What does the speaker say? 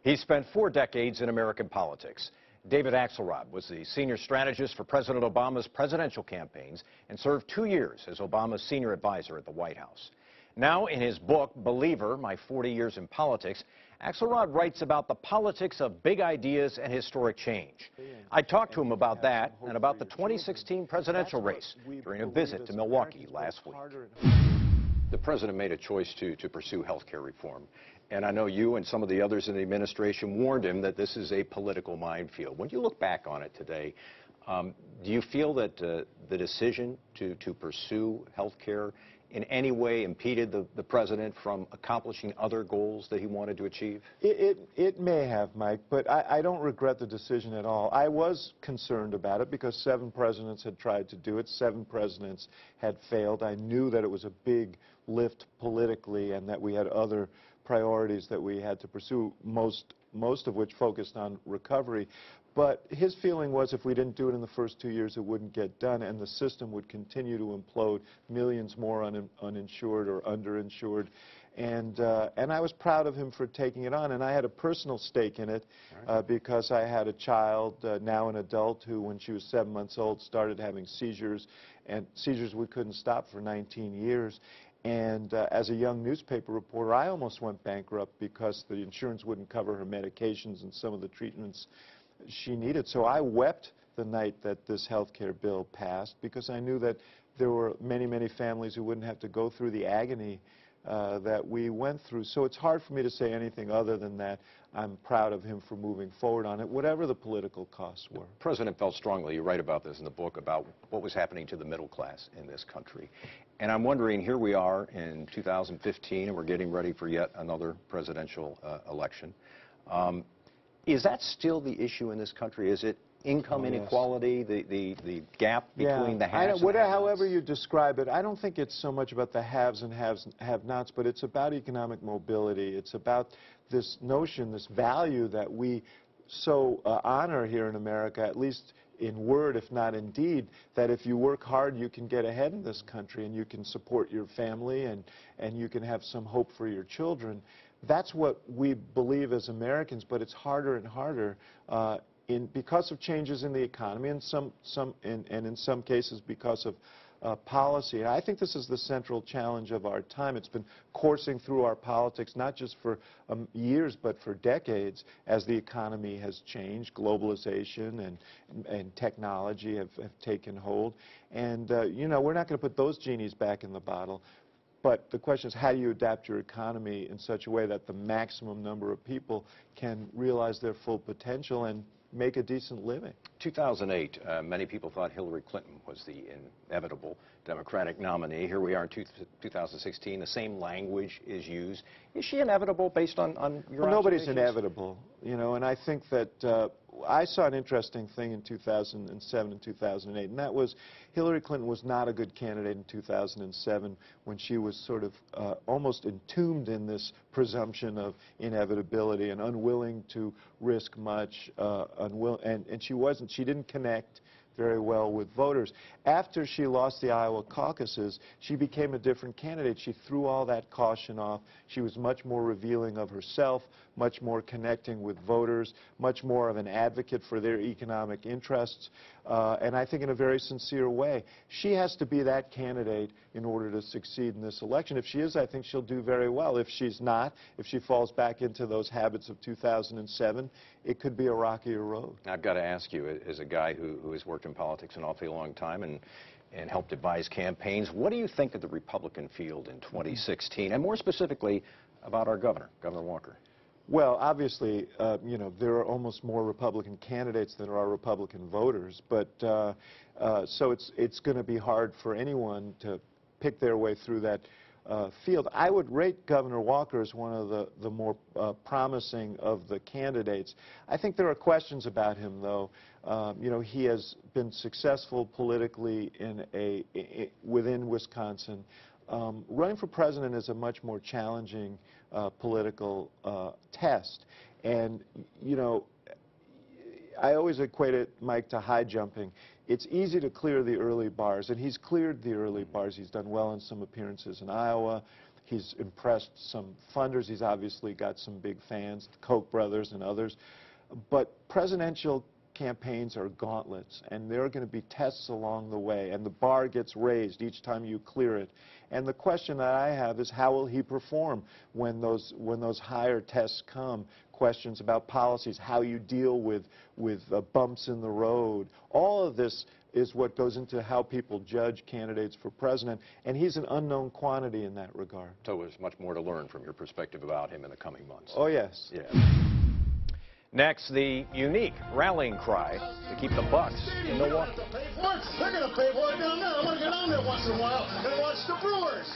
He spent 4 decades in American politics. David Axelrod was the senior strategist for President Obama's presidential campaigns and served 2 years as Obama's senior advisor at the White House. Now, in his book, Believer, My 40 Years in Politics, Axelrod writes about the politics of big ideas and historic change. I talked to him about that and about the 2016 presidential race during a visit to Milwaukee last week. The president made a choice to pursue health care reform. And I know you and some of the others in the administration warned him that this is a political minefield. When you look back on it today, do you feel that the decision to pursue health care in any way impeded the president from accomplishing other goals that he wanted to achieve? It may have, Mike, but I don't regret the decision at all. I was concerned about it because 7 presidents had tried to do it. 7 presidents had failed. I knew that it was a big lift politically and that we had other priorities that we had to pursue, most of which focused on recovery. But his feeling was if we didn't do it in the first 2 years, it wouldn't get done, and the system would continue to implode, millions more uninsured or underinsured. And I was proud of him for taking it on, and I had a personal stake in it because I had a child, now an adult, who when she was 7 months old started having seizures, and seizures we couldn't stop for 19 years. And as a young newspaper reporter, I almost went bankrupt because the insurance wouldn't cover her medications and some of the treatments she needed. So I wept the night that this health care bill passed because I knew that there were many, many families who wouldn't have to go through the agony that we went through. So it's hard for me to say anything other than that I'm proud of him for moving forward on it, whatever the political costs were. The president felt strongly, you write about this in the book, about what was happening to the middle class in this country. And I'm wondering, here we are in 2015, and we're getting ready for yet another presidential election. Is that still the issue in this country? Is it income inequality, the gap between the haves and have-nots? However you describe it, I don't think it's so much about the haves and have-nots, but it's about economic mobility. It's about this notion, this value that we so honor here in America, at least in word, if not in deed, that if you work hard, you can get ahead in this country and you can support your family and you can have some hope for your children. That's what we believe as Americans, but it's harder and harder because of changes in the economy and in some cases because of policy. And I think this is the central challenge of our time. It's been coursing through our politics not just for years but for decades as the economy has changed. Globalization and technology have taken hold. And you know, we're not going to put those genies back in the bottle. But the question is, how do you adapt your economy in such a way that the maximum number of people can realize their full potential and make a decent living? 2008, many people thought Hillary Clinton was the inevitable Democratic nominee. Here we are in 2016. The same language is used. Is she inevitable based on your Well, nobody's inevitable, you know, and I think that I saw an interesting thing in 2007 and 2008, and that was Hillary Clinton was not a good candidate in 2007 when she was sort of almost entombed in this presumption of inevitability and unwilling to risk much, and she didn't connect very well with voters. After she lost the Iowa caucuses, she became a different candidate. She threw all that caution off. She was much more revealing of herself, much more connecting with voters, much more of an advocate for their economic interests, and I think in a very sincere way. She has to be that candidate in order to succeed in this election. If she is, I think she'll do very well. If she's not, if she falls back into those habits of 2007, it could be a rockier road. I've got to ask you, as a guy who has worked in politics an awfully long time and helped advise campaigns, what do you think of the Republican field in 2016, and more specifically about our governor, Governor Walker? Well, obviously, you know, there are almost more Republican candidates than there are Republican voters, but so it's going to be hard for anyone to pick their way through that field. I would rate Governor Walker as one of the more promising of the candidates. I think there are questions about him, though. You know, he has been successful politically within Wisconsin. Running for president is a much more challenging political test. And, you know, I always equate it, Mike, to high jumping. It's easy to clear the early bars, and he's cleared the early bars. He's done well in some appearances in Iowa. He's impressed some funders. He's obviously got some big fans, the Koch brothers and others. But presidential campaigns are gauntlets, and there are going to be tests along the way, and the bar gets raised each time you clear it. And the question that I have is, how will he perform when those higher tests come? Questions about policies, how you deal with bumps in the road. All of this is what goes into how people judge candidates for president, and he's an unknown quantity in that regard. So there's much more to learn from your perspective about him in the coming months. Oh, yes. Yeah. Next, the unique rallying cry to keep the Bucks in Milwaukee. They're going to pay for it down there. I want to get down there once in a while and watch the Brewers.